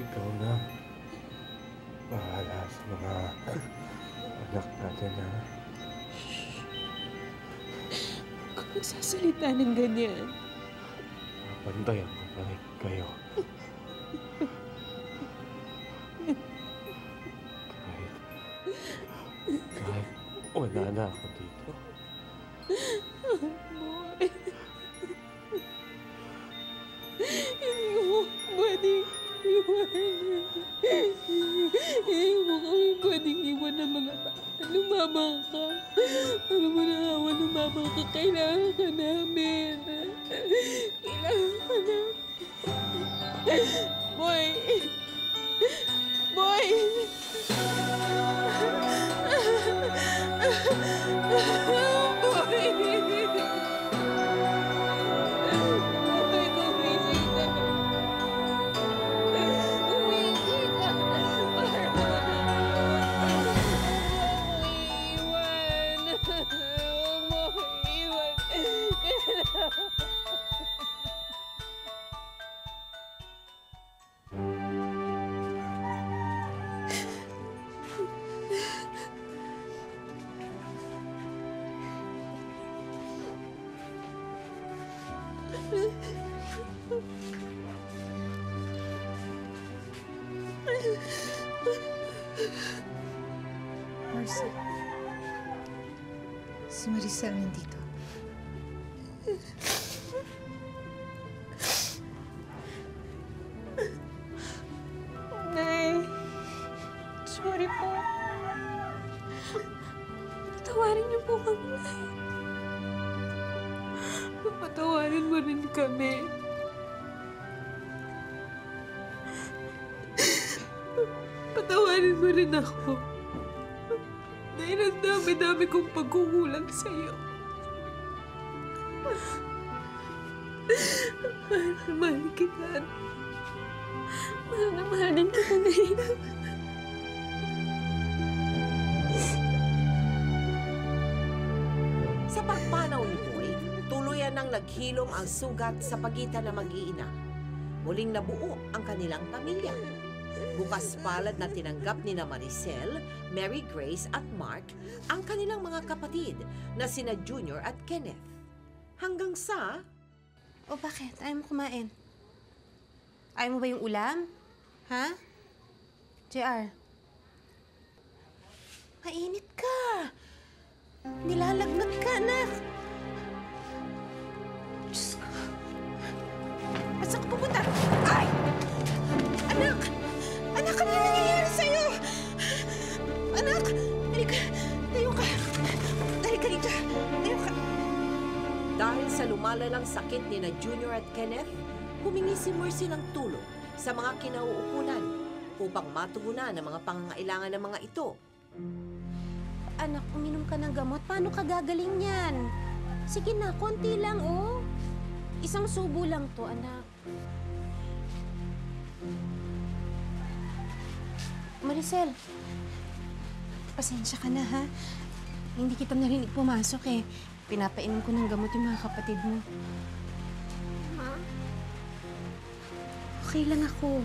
ikaw na bahala sa mga anak natin, ha? Kung nagsasalita ng ganyan. Papantayan ko pa rin kayo. Kahit wala na ako dito. Boy. Hindi mo pwedeng iwan. Hindi mo kami pwedeng iwan ng mga bata. Lumabang ka. Alam mo na nga, lumabang ka. Kailangan ka namin. Kailangan ka namin. Boy! Boy! Marcy, si Maricel nandito. Nay, sorry po. Patawarin niyo po kami, Nay. Patawarin mo rin kami. Patawarin mo rin ako. Dahil ang dami-dami kong pagkukulang sa'yo. Mahal kita. Mahal na mahal din kita, Nay. Sa pagpanaw ni Boy, tuluyan nang naghilom ang sugat sa pagitan ng mag-iina. Muling nabuo ang kanilang pamilya. Bukas palad na tinanggap ni na Maricel, Mary Grace at Mark ang kanilang mga kapatid na sina Junior at Kenneth. Hanggang sa... O bakit? Ayaw mo kumain? Ayaw mo ba yung ulam? Ha? JR? Mainit ka! Nilalagnat ka, anak! Diyos ko! At saan ka pupunta? Ay! Anak! Anak, ano yung nangyayari sa'yo? Anak! Halika! Tayo ka! Halika dito! Tayo ka! Dahil sa lumalalang sakit ni na Junior at Kenneth, humingi si Mercy ng tulong sa mga kinauukulan upang matugunan ang mga pangangailangan ng mga ito. Anak, uminom ka ng gamot. Paano ka gagaling yan? Sige na, konti lang, oh. Isang subo lang to, anak. Maricel, pasensya ka na, ha? Hindi kita narinig pumasok, eh. Pinapainom ko ng gamot yung mga kapatid mo. Ma? Okay lang ako.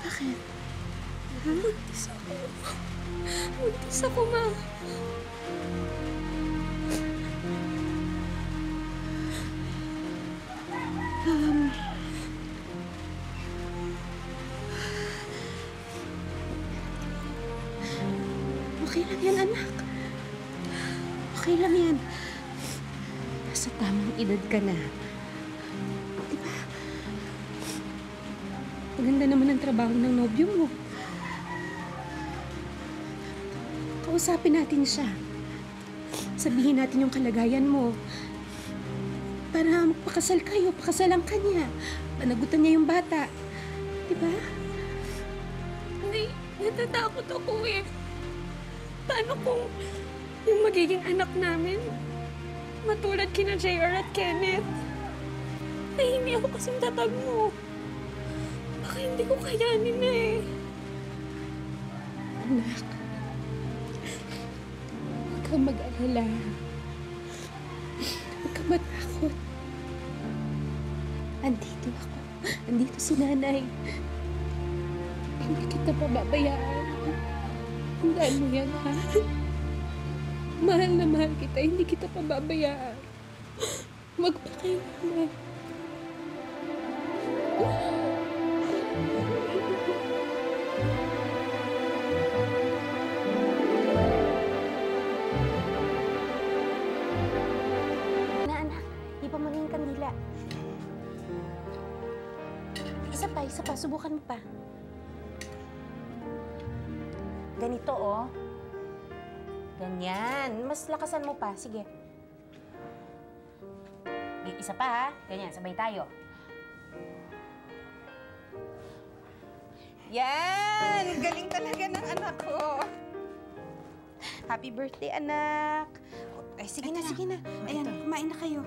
Bakit? Buntis ako. Buntis ako, Ma. Okay lang yan, anak. Okay lang yan. Nasa tamang edad ka na. Diba? Maganda naman ang trabaho ng nobyo mo. Kausapin natin siya. Sabihin natin yung kalagayan mo. Para magpakasal kayo, pakasalan ka niya. Panagutan niya yung bata. Diba? Hindi, natatakot ako eh. Paano kung yung magiging anak namin matulad kina JR at Kenneth? Ay, hindi ako kasing tatag mo. Baka hindi ko kayanin na eh. Anak, huwag kang mag-alala. Huwag kang matakot. Andito ako. Andito si nanay. Hindi kita pababayaan. Tandaan mo yan, ha? Mahal na mahal kita. Hindi kita pababayaan. Magpakailanman. Na anak, iba mo na yung kandila. Isa pa, subukan mo pa. Ganito, oh. Ganyan. Mas lakasan mo pa. Sige. Isa pa, ha? Ganyan, sabay tayo. Yan! Galing talaga ng anak ko. Happy birthday, anak. Ay, sige na, sige na. Ayan, kumain na kayo.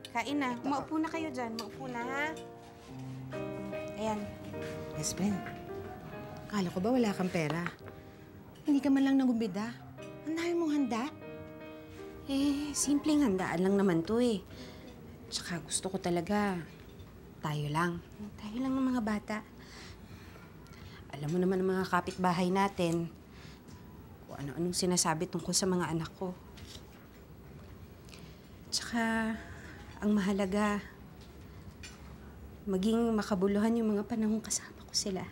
Kain na. Maupo na kayo dyan. Maupo na, ha? Ayan. Best friend, akala ko ba wala kang pera? Hindi ka man lang nagumbida. Ang dami mong handa. Eh, simpleng handaan lang naman to eh. Tsaka gusto ko talaga, tayo lang. Tayo lang ng mga bata. Alam mo naman ang mga kapitbahay natin, kung ano-anong sinasabi tungkol sa mga anak ko. Tsaka, ang mahalaga, maging makabuluhan yung mga panahong kasama ko sila.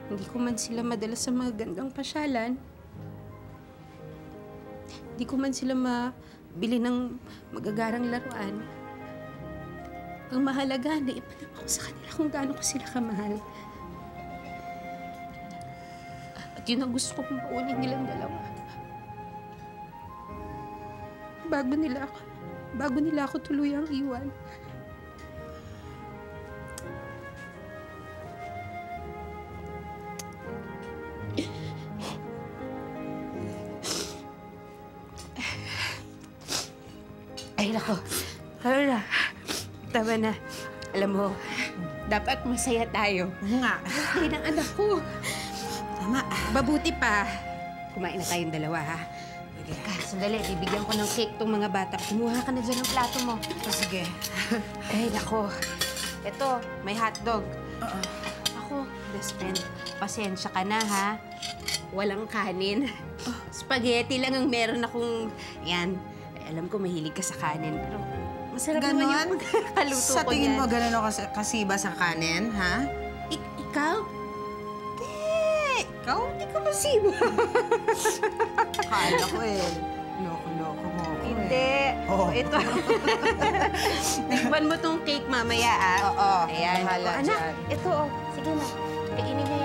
Hindi ko man sila madala sa mga gandang pasyalan. Hindi ko man sila mabili ng magagarang laruan. Ang mahalaga na ipanam ako sa kanila kung gaano ko sila kamahal. At yun ang gusto kong paunin nilang dalawa. Bago nila ako tuluyang iwan. Ay, nako. Hala. Tama na. Alam mo, dapat masaya tayo. Oo nga. Ay, ng anak ko. Tama. Mabuti pa. Kumain na tayong dalawa, ha? Teka, sandali. Bibigyan ko ng cake tong mga bata. Kumuha ka na dyan ng plato mo. Sige. Ay, nako. Ito, may hotdog. Oo. Ako, best friend, pasensya ka na, ha? Walang kanin. Spaghetti lang ang meron akong... Yan. Ay, alam ko mahilig ka sa kanin, pero masarap naman yung pagkakaluto Sa ko tingin yan. mo, ganun ako kasiba sa kanin, ha? Ikaw? Ikaw, hindi ka masiba. Akala ko eh. Loko-loko mo ako Hindi. Oh. Ito. Tikman mo tong cake mamaya, ah. Oo, Ayan. bahala Anak, dyan. ito, oh. Sige na. Kainin niyo